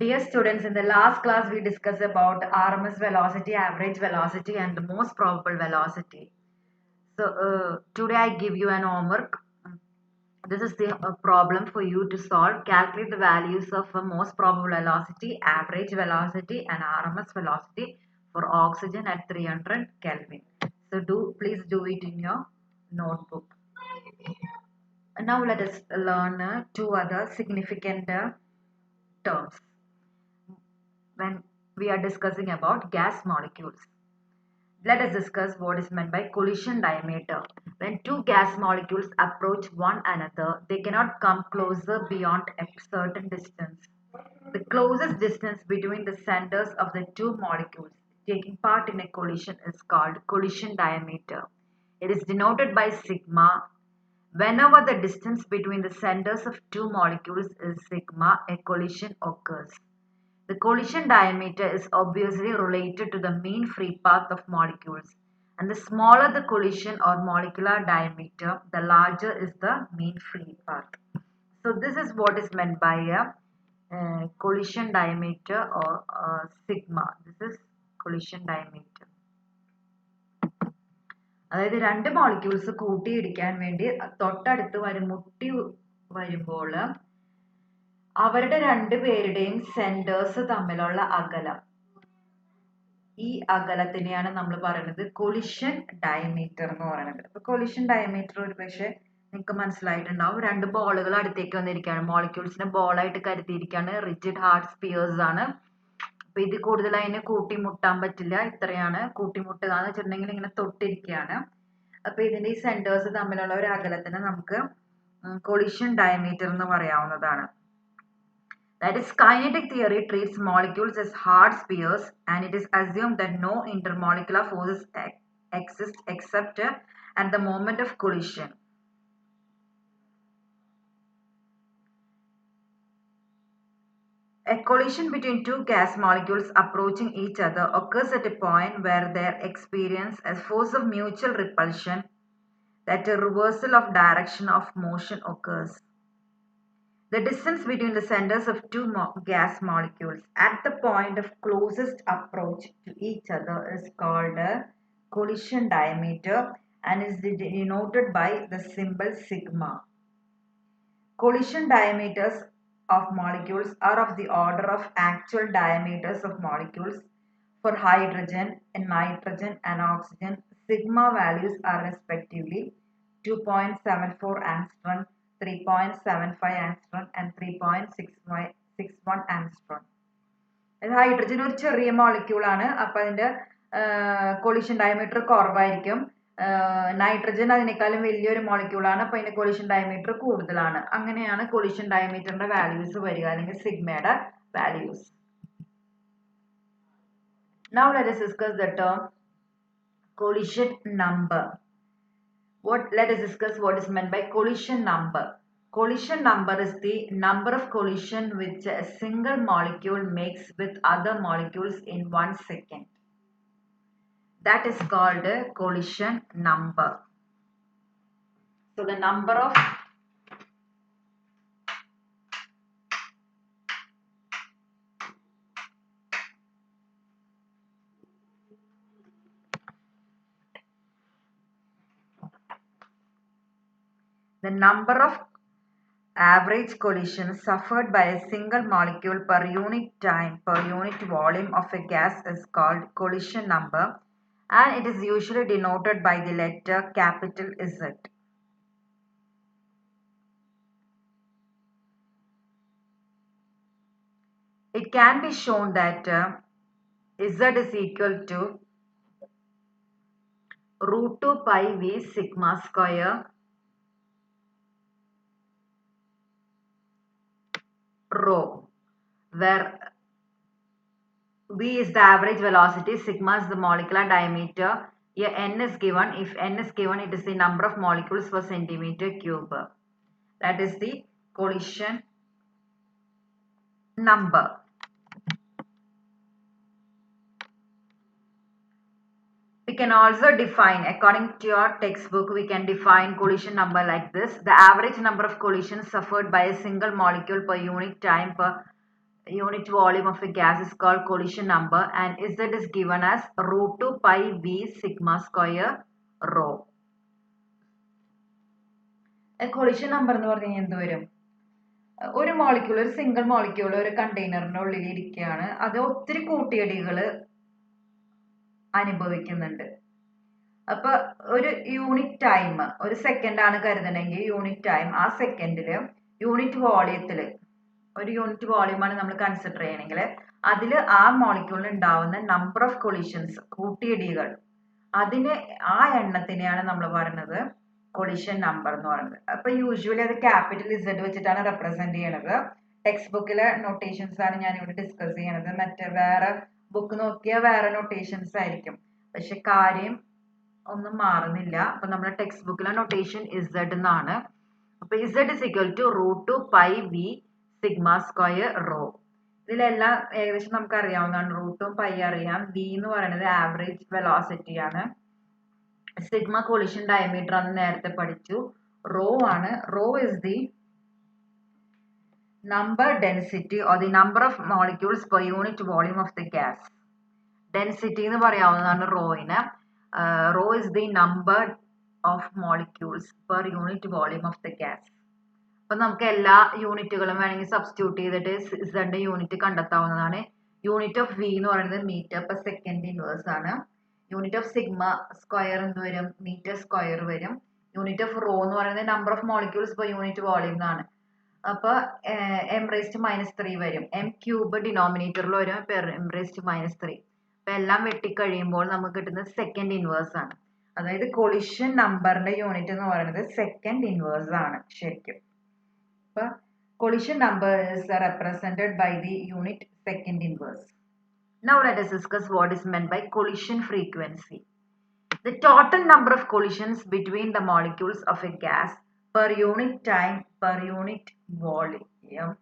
Dear students, in the last class we discussed about RMS velocity, average velocity and the most probable velocity. So today I give you an homework. This is the problem for you to solve. Calculate the values of most probable velocity, average velocity and RMS velocity for oxygen at 300 Kelvin. So please do it in your notebook. Now let us learn two other significant terms when we are discussing about gas molecules. Let us discuss what is meant by collision diameter. When two gas molecules approach one another, they cannot come closer beyond a certain distance. The closest distance between the centers of the two molecules taking part in a collision is called collision diameter. It is denoted by sigma. Whenever the distance between the centers of two molecules is sigma, a collision occurs. The collision diameter is obviously related to the mean free path of molecules, and the smaller the collision or molecular diameter, the larger is the mean free path. So this is what is meant by a collision diameter or sigma. This is collision diameter. അതായത് രണ്ട് molecules കൂട്ടിയിടിക്കാൻ വേണ്ടി തൊട്ടടുത്ത് മുട്ടി വരുമ്പോൾ അവരുടെ രണ്ടുപേരുടെയും centres തമ്മിലുള്ള അകലം, ഈ അകലത്തിനെയാണ് നമ്മൾ പറയുന്നത് കൊളിഷൻ ഡയമീറ്റർ എന്ന് പറയുന്നത്. അപ്പൊ കൊളിഷൻ ഡയമീറ്റർ ഒരു പക്ഷെ നിങ്ങൾക്ക് മനസ്സിലായിട്ടുണ്ടാവും. രണ്ട് ബോളുകൾ അടുത്തേക്ക് വന്നിരിക്കുകയാണ്, മോളിക്യൂൾസിനെ ബോളായിട്ട് കരുതിയിരിക്കുകയാണ്, റിജിഡ് ഹാർഡ് സ്പിയേഴ്സ് ആണ്. അപ്പൊ ഇത് കൂടുതൽ അതിനെ കൂട്ടിമുട്ടാൻ പറ്റില്ല, ഇത്രയാണ് കൂട്ടിമുട്ടുക എന്ന് വെച്ചിട്ടുണ്ടെങ്കിൽ ഇങ്ങനെ തൊട്ടിരിക്കുകയാണ്. അപ്പൊ ഇതിന്റെ ഈ സെന്റേഴ്സ് തമ്മിലുള്ള ഒരു അകലത്തിന് നമുക്ക് കൊളിഷൻ ഡയമീറ്റർ എന്ന് പറയാവുന്നതാണ്. That is, kinetic theory treats molecules as hard spheres, and it is assumed that no intermolecular forces exist except at the moment of collision. A collision between two gas molecules approaching each other occurs at a point where they experience a force of mutual repulsion, that a reversal of direction of motion occurs. The distance between the centers of two gas molecules at the point of closest approach to each other is called a collision diameter and is denoted by the symbol sigma. Collision diameters of molecules are of the order of actual diameters of molecules. For hydrogen and nitrogen and oxygen, sigma values are respectively 2.74 angstrom, 3.75 angstrom and 3.61 angstrom. Hydrogen ഒരു ചെറിയ molecule ആണ്, അപ്പൊ അതിന്റെ collision diameter കുറവായിരിക്കും. Nitrogen അതിനേക്കാളും വലിയൊരു molecule ആണ്, അപ്പൊ അതിന്റെ കൊളിഷൻ ഡയമീറ്റർ കൂടുതലാണ്. അങ്ങനെയാണ് കൊളിഷൻ ഡയമീറ്ററിന്റെ വാല്യൂസ് വരിക, അല്ലെങ്കിൽ സിഗ്മയുടെ values. Now let us discuss the term collision number. Let us discuss what is meant by collision number. Collision number is the number of collision which a single molecule makes with other molecules in 1 second. That is called a collision number. So the number of average collisions suffered by a single molecule per unit time per unit volume of a gas is called collision number, and it is usually denoted by the letter capital Z. It can be shown that Z is equal to root 2 pi V sigma square rho, where V is the average velocity, sigma is the molecular diameter. Here N is given. If N is given, it is the number of molecules per centimeter cube. That is the collision number. We can also define, according to your textbook, we can define collision number like this. The average number of collisions suffered by a single molecule per unit time per unit volume of a gas is called collision number, and Z is given as root 2 pi V sigma square rho. Collision number എന്ന് പറഞ്ഞു കഴിഞ്ഞാൽ എന്ത് വരും? ഒരു molecule, ഒരു single molecule ഒരു കണ്ടെയ്നറിന്റെ ഉള്ളിൽ ഇരിക്കുകയാണ്. അത് ഒത്തിരി കൂട്ടിയിടികൾ അനുഭവിക്കുന്നുണ്ട്. അപ്പൊ ഒരു യൂണിറ്റ് ടൈം, ഒരു സെക്കൻഡ് ആണ് കരുതണമെങ്കിൽ യൂണിറ്റ് ടൈം, ആ സെക്കൻഡില് യൂണിറ്റ് വോളിയത്തില്, ഒരു യൂണിറ്റ് വോളിയമാണ് നമ്മൾ കൺസിഡർ ചെയ്യണമെങ്കിൽ അതിൽ ആ മോളിക്യൂളിൽ ഉണ്ടാവുന്ന നമ്പർ ഓഫ് കൊളിഷൻസ്, കൂട്ടിയിടികൾ, അതിന് ആ എണ്ണത്തിനെയാണ് നമ്മൾ പറയുന്നത് കൊളിഷൻ നമ്പർ എന്ന് പറയുന്നത്. അപ്പൊ യൂഷ്വലി അത് ക്യാപിറ്റൽ ഇസഡ് വെച്ചിട്ടാണ് റെപ്രസെന്റ് ചെയ്യണത്. ടെക്സ്റ്റ് ബുക്കിലെ നൊട്ടേഷൻസ് ആണ് ഞാൻ ഇവിടെ ഡിസ്കസ് ചെയ്യണത്. മറ്റേ വേറെ ബുക്ക് നോക്കിയാൽ വേറെ നൊട്ടേഷൻസ് ആയിരിക്കും, പക്ഷെ കാര്യം ഒന്നും മാറുന്നില്ല. അപ്പൊ നമ്മുടെ ടെക്സ്റ്റ് ബുക്കിലെ നൊട്ടേഷൻ ഇസഡ് എന്നാണ്. അപ്പൊ Z is equal to root 2 pi V sigma square rho. ഇതിലെല്ലാം ഏകദേശം നമുക്ക് അറിയാവുന്നതാണ്. റൂട്ടും പൈ അറിയാം. വി എന്ന് പറയുന്നത് ആവറേജ് വെലോസിറ്റി ആണ്. സിഗ്മ കൊളിഷൻ ഡയമീറ്റർ ആണ് നേരത്തെ പഠിച്ചു. റോ ആണ്. Rho is the number density or the number of molecules per unit volume of the gas. Density എന്ന് പറയാവുന്നതാണ് റോയിന്. Rho is the number of molecules per unit volume of the gas. അപ്പൊ നമുക്ക് എല്ലാ യൂണിറ്റുകളും വേണമെങ്കിൽ സബ്സ്റ്റിറ്റ്യൂട്ട് ചെയ്തിട്ട് ഇസഡ് യൂണിറ്റ് കണ്ടെത്താവുന്നതാണ്. യൂണിറ്റ് ഓഫ് വി എന്ന് പറയുന്നത് മീറ്റർ പെർ സെക്കൻഡ് ഇൻവേഴ്സ് ആണ്. യൂണിറ്റ് ഓഫ് സിഗ്മ സ്ക്വയർ എന്ത് വരും? മീറ്റർ സ്ക്വയർ വരും. യൂണിറ്റ് ഓഫ് റോ എന്ന് പറയുന്നത് number of molecules per unit volume എന്നാണ്. അപ്പൊ m⁻³ വരും. m ക്യൂബ് ഡിനോമിനേറ്ററിൽ വരും, m⁻³ അപ്പൊ എല്ലാം വെട്ടിക്കഴിയുമ്പോൾ നമുക്ക് കിട്ടുന്നത് സെക്കൻഡ് ഇൻവേഴ്സ് ആണ്. അതായത് കൊളിഷൻ നമ്പറിന്റെ യൂണിറ്റ് എന്ന് പറയുന്നത് സെക്കൻഡ് ഇൻവേഴ്സ് ആണ് ശരിക്കും. അപ്പൊ collision number is represented by the unit second inverse. Now let us discuss what is meant by collision frequency. The total number of collisions between the molecules of a gas per unit time per unit volume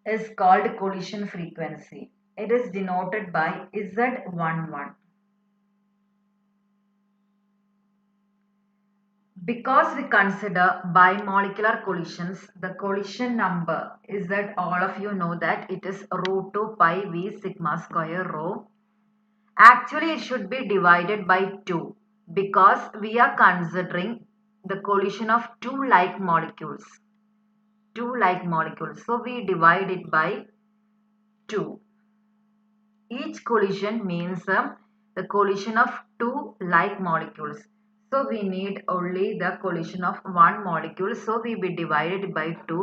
is called collision frequency. It is denoted by Z11. Because we consider bimolecular collisions, the collision number is that all of you know that it is root 2 pi v sigma square rho. Actually, it should be divided by 2 because we are considering the collision of two like molecules. So we divide it by 2. Each collision means the collision of two like molecules. So we need only the collision of one molecule. So we will divide it by 2.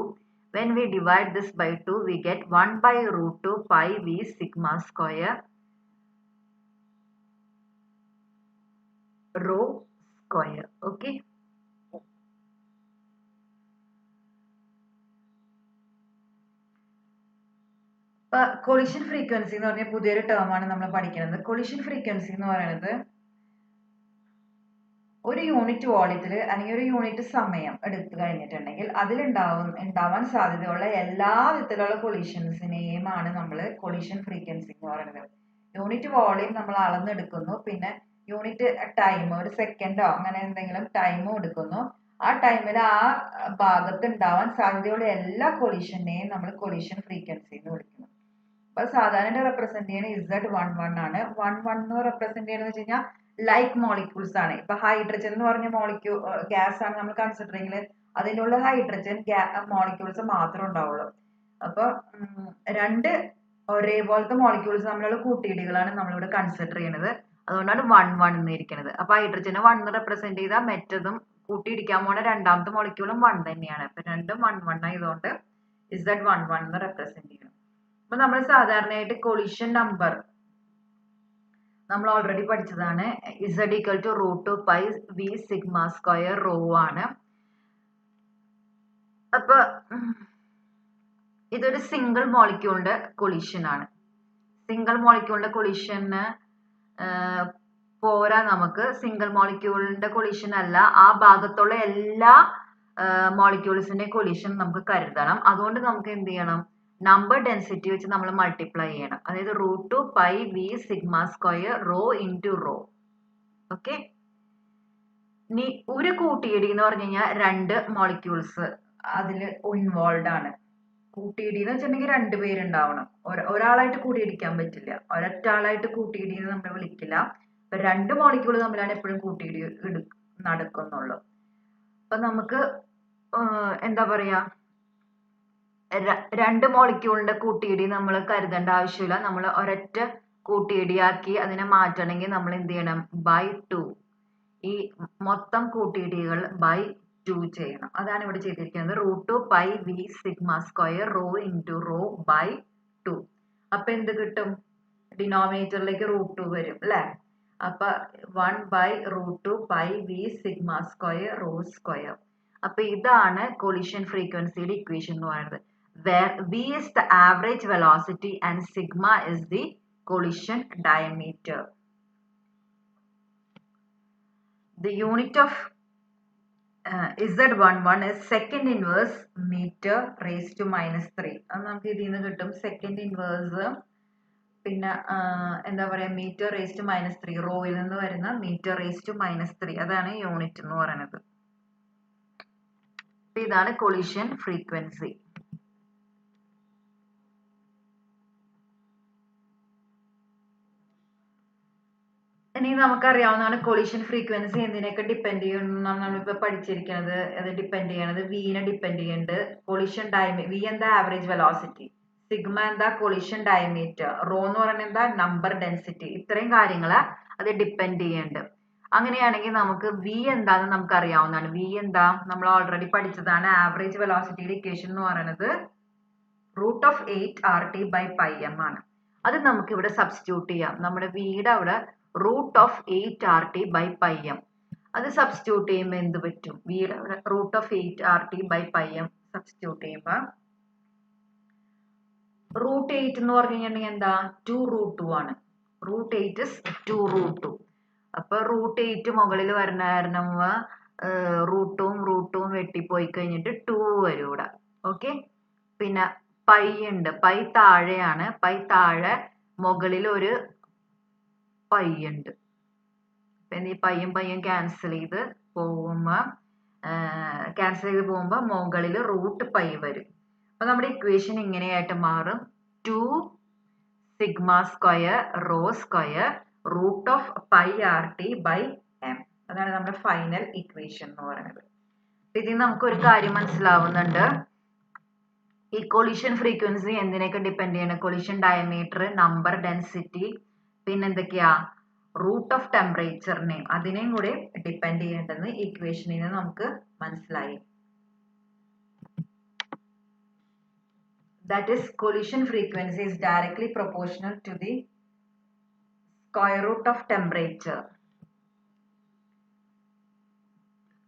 When we divide this by 2, we get 1 by root 2 pi v sigma square rho square. Okay. Collision frequency എന്ന് പറഞ്ഞ പുതിയൊരു term ആണ് നമ്മൾ പഠിക്കുന്നത്. Collision frequency എന്ന് പറയുന്നത് ഒരു unit വോളിയത്തിൽ അല്ലെങ്കിൽ ഒരു യൂണിറ്റ് സമയം എടുത്തു കഴിഞ്ഞിട്ടുണ്ടെങ്കിൽ ഉണ്ടാവാൻ സാധ്യതയുള്ള എല്ലാ വിധത്തിലുള്ള കൊളിഷൻസിനെയുമാണ് നമ്മൾ കൊളിഷൻ ഫ്രീക്വൻസി എന്ന് പറയുന്നത്. യൂണിറ്റ് വോളിയം നമ്മൾ അളന്നെടുക്കുന്നു, പിന്നെ യൂണിറ്റ് ടൈം, ഒരു സെക്കൻഡോ അങ്ങനെ എന്തെങ്കിലും ടൈമോ എടുക്കുന്നു. ആ ടൈമിൽ ആ ഭാഗത്ത് ഉണ്ടാവാൻ സാധ്യതയുള്ള എല്ലാ കൊളിഷനെയും നമ്മൾ കൊളിഷൻ ഫ്രീക്വൻസി എന്ന് വിളിക്കുന്നു. അപ്പൊ സാധാരണ റെപ്രസെന്റ് ചെയ്യുന്ന Z11 ആണ്. 11 റെപ്രസെന്റ് ചെയ്യുന്നത് വെച്ച് കഴിഞ്ഞാൽ ലൈക്ക് മോളിക്യൂൾസ് ആണ്. ഇപ്പൊ ഹൈഡ്രജൻ എന്ന് പറഞ്ഞ ഗ്യാസ് ആണ് നമ്മൾ കൺസിഡർ ചെയ്യുന്നത്. അതിനുള്ള ഹൈഡ്രജൻ മോളിക്യൂൾസ് മാത്രമേ ഉണ്ടാവുള്ളൂ. അപ്പൊ രണ്ട് ഒരേപോലത്തെ മോളിക്യൂൾസ് തമ്മിലുള്ള കൂട്ടിയിടികളാണ് നമ്മളിവിടെ കൺസിഡർ ചെയ്യുന്നത്. അതുകൊണ്ടാണ് 1 എന്നിരിക്കുന്നത്. അപ്പൊ ഹൈഡ്രജനെ 1 റെപ്രസെന്റ് ചെയ്താൽ മറ്റതും കൂട്ടിയിടിക്കാൻ പോണ രണ്ടാമത്തെ മോളിക്യൂളും 1 തന്നെയാണ്. അപ്പൊ രണ്ടും 1 ആയതുകൊണ്ട് Z11 എന്ന് റെപ്രസെന്റ് ചെയ്യണം. അപ്പൊ നമ്മൾ സാധാരണയായിട്ട് കൊളിഷൻ നമ്പർ നമ്മൾ ഓൾറെഡി പഠിച്ചതാണ്. Z equal to root 2 pi v sigma square rho ആണ്. അപ്പൊ ഇതൊരു സിംഗിൾ മോളിക്യൂളിന്റെ കൊളിഷൻ ആണ്. സിംഗിൾ മോളിക്യൂളിന്റെ കൊളിഷന് പോരാ, നമുക്ക് സിംഗിൾ മോളിക്യൂളിന്റെ കൊളിഷൻ അല്ല, ആ ഭാഗത്തുള്ള എല്ലാ മോളിക്യൂൾസിന്റെ കൊളിഷൻ നമുക്ക് കരുതണം. അതുകൊണ്ട് നമുക്ക് എന്ത് ചെയ്യണം? നമ്പർ ഡെൻസിറ്റി വെച്ച് നമ്മൾ മൾട്ടിപ്ലൈ ചെയ്യണം. അതായത് root 2 pi V sigma square rho into rho. Okay. ഇനി ഒരു കൂട്ടിയിടി എന്ന് പറഞ്ഞു കഴിഞ്ഞാൽ രണ്ട് മോളിക്യൂൾസ് അതിൽ ഇൻവോൾവ് ആണ്. കൂട്ടിയിടി എന്ന് വെച്ചിട്ടുണ്ടെങ്കിൽ രണ്ടുപേരുണ്ടാവണം. ഒരാളായിട്ട് കൂട്ടിയിടിക്കാൻ പറ്റില്ല. ഒരൊറ്റ ആളായിട്ട് കൂട്ടിയിടി എന്ന് നമ്മൾ വിളിക്കില്ല. അപ്പൊ 2 മോളിക്യൂൾ തമ്മിലാണ് എപ്പോഴും കൂട്ടിയിടി നടക്കുന്നുള്ളൂ. അപ്പൊ നമുക്ക് എന്താ പറയാ, 2 മോളിക്യൂളിന്റെ കൂട്ടിയിടി നമ്മൾ കരുതേണ്ട ആവശ്യമില്ല. നമ്മൾ ഒരൊറ്റ കൂട്ടിയിടിയാക്കി അതിനെ മാറ്റണമെങ്കിൽ നമ്മൾ എന്ത് ചെയ്യണം? ബൈ 2. ഈ മൊത്തം കൂട്ടിയിടികൾ ബൈ 2 ചെയ്യണം. അതാണ് ഇവിടെ ചെയ്തിരിക്കുന്നത്. √2 pi V sigma square rho into rho by 2. അപ്പൊ എന്ത് കിട്ടും? ഡിനോമിനേറ്ററിലേക്ക് √2 വരും അല്ലെ? അപ്പൊ 1 by √2 pi V sigma square rho square. അപ്പൊ ഇതാണ് കൊളിഷൻ ഫ്രീക്വൻസിയുടെ ഇക്വേഷൻ എന്ന് പറയുന്നത്. where v is the average velocity and sigma is the collision diameter. The unit of Z11 is second inverse meter raised to -3. അത് നമുക്ക് ഇതിൽ നിന്ന് കിട്ടും. സെക്കൻഡ് ഇൻവേഴ്സ് പിന്നെ എന്താ പറയാ, മീറ്റർ റേസ് ടു -3, റോയിൽ നിന്ന് വരുന്ന മീറ്റർ റേസ് ടു -3, അതാണ് യൂണിറ്റ് എന്ന് പറയുന്നത്. ഇതാണ് കൊളിഷൻ ഫ്രീക്വൻസി. ഇനി നമുക്കറിയാവുന്നതാണ് കൊളിഷൻ ഫ്രീക്വൻസി എന്തിനൊക്കെ ഡിപ്പെൻഡ് ചെയ്യുന്നതാണ് നമ്മളിപ്പോ പഠിച്ചിരിക്കുന്നത്. അത് ഡിപ്പെൻഡ് ചെയ്യണത് വിനെ ഡിപ്പെൻഡ് ചെയ്യുന്നുണ്ട്. കൊളിഷൻ വി എന്താ ആവറേജ് വെലോസിറ്റി, സിഗ്മ എന്താ കൊളിഷൻ ഡയമീറ്റർ, റോ എന്ന് പറയുന്നത് എന്താ നമ്പർ ഡെൻസിറ്റി. ഇത്രയും കാര്യങ്ങള് അത് ഡിപ്പെൻഡ് ചെയ്യുന്നുണ്ട്. അങ്ങനെയാണെങ്കിൽ നമുക്ക് വി എന്താന്ന് നമുക്ക് അറിയാവുന്നതാണ്. വി എന്താ നമ്മൾ ഓൾറെഡി പഠിച്ചതാണ്. ആവറേജ് വെലോസിറ്റിയുടെ ഇക്വേഷൻ എന്ന് പറയുന്നത് √8 RT/πm ആണ്. അത് നമുക്ക് ഇവിടെ സബ്സ്റ്റിറ്റ്യൂട്ട് ചെയ്യാം. നമ്മുടെ വിയുടെ അവിടെ √8 RT/πm. അത് സബ്സ്റ്റിറ്റ്യൂട്ട് ചെയ്യുമ്പോൾ എന്ത് പറ്റും? വിയുടെ അവിടെ √8 RT/πm സബ്സ്റ്റിറ്റ്യൂട്ട് ചെയ്യുമ്പോൾ √8 എന്ന് പറഞ്ഞു കഴിഞ്ഞിട്ടുണ്ടെങ്കിൽ എന്താ 2√2 ആണ്. √8 is 2√2. അപ്പൊ √8 മുകളിൽ വരുന്ന കാരണം √2 വെട്ടിപ്പോയി കഴിഞ്ഞിട്ട് 2 വരും ഇവിടെ. ഓക്കെ. പിന്നെ പൈ ഉണ്ട്. പൈ താഴെയാണ്. പൈ താഴെ മുകളിൽ ഒരു പൈ ഉണ്ട്. ഈ പയ്യും ക്യാൻസൽ ചെയ്ത് പോകുമ്പോ മുകളിൽ √π വരും. അപ്പൊ നമ്മുടെ ഇക്വേഷൻ ഇങ്ങനെയായിട്ട് മാറും. 2 sigma square rho square √π/RT/m. അതാണ് നമ്മുടെ ഫൈനൽ ഇക്വേഷൻ എന്ന് പറയുന്നത്. ഇതിൽ നമുക്ക് ഒരു കാര്യം മനസ്സിലാവുന്നുണ്ട്. ഈ കൊളിഷൻ ഫ്രീക്വൻസി എന്തിനൊക്കെ ഡിപ്പെൻഡ് ചെയ്യണം? കൊളിഷൻ ഡയമീറ്റർ, നമ്പർ ഡെൻസിറ്റി, പിന്നെന്തൊക്കെയാ റൂട്ട് ഓഫ് ടെമ്പറേച്ചറിനെയും അതിനെയും കൂടെ ഡിപ്പെൻഡ് ചെയ്യേണ്ടെന്ന് ഇക്വേഷനിൽ നിന്ന് നമുക്ക് മനസ്സിലായി. That is, collision frequency is directly proportional to the square root of temperature.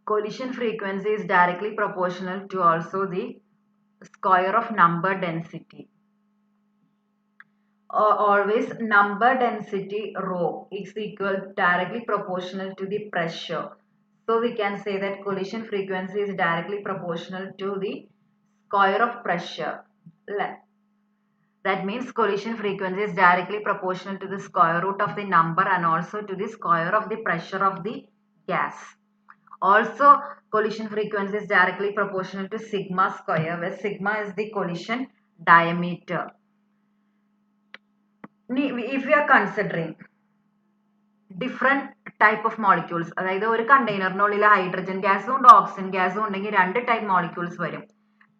Collision frequency is directly proportional to also the square of number density. Always number density rho is equal directly proportional to the pressure. So we can say that collision frequency is directly proportional to the square of pressure. That means collision frequency is directly proportional to the square root of the number and also to the square of the pressure of the gas. Also, collision frequency is directly proportional to sigma square, where sigma is the collision diameter. If we are considering different type of molecules, അതായത് ഒരു കണ്ടെയ്നറിനുള്ളിൽ hydrogen ഗ്യാസും ഉണ്ട് oxygen ഗ്യാസും ഉണ്ടെങ്കിൽ 2 type molecules വരും.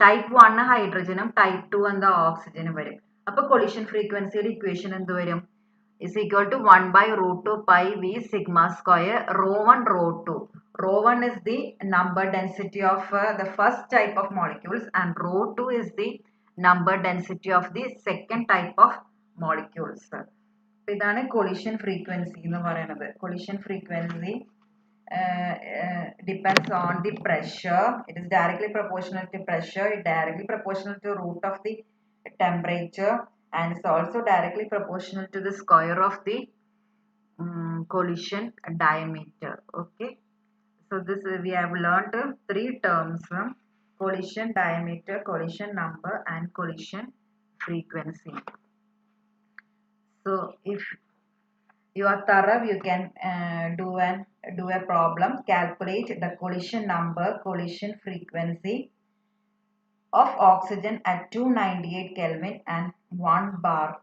Type 1 ഹൈഡ്രജനും type 2 എന്താ ഓക്സിജനും വരും. അപ്പൊ കൊളിഷൻ ഫ്രീക്വൻസിയുടെ ഇക്വേഷൻ എന്ത് വരും? is equal to 1 by √2 pi v sigma square ρ1 ρ2. ρ1 is the number density of the first type of molecules and ρ2 is the number density of the second type of molecules. ഇതാണ് collision frequency എന്ന് പറയുന്നത്. Collision frequency depends on the pressure. It is directly proportional to pressure. It directly proportional to root of the temperature and it's also directly proportional to the square of the collision diameter. Okay. So this we have learned 3 terms: collision diameter, collision number and collision frequency. So if you are thorough, you can do a problem, calculate the collision number, collision frequency of oxygen at 298 Kelvin and 1 bar.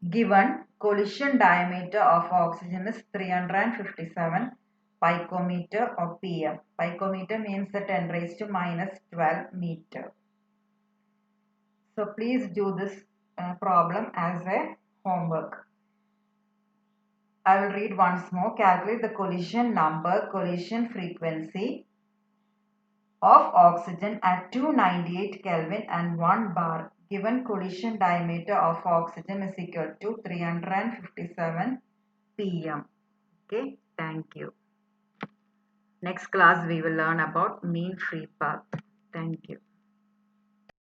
Given collision diameter of oxygen is 357 picometer or pm. Picometer means the 10 raised to minus 12 meter. So please do this problem as a homework. I will read once more. Calculate the collision number, collision frequency of oxygen at 298 Kelvin and 1 bar. Given collision diameter of oxygen is equal to 357 pm. Okay, thank you. Next class we will learn about mean free path. Thank you.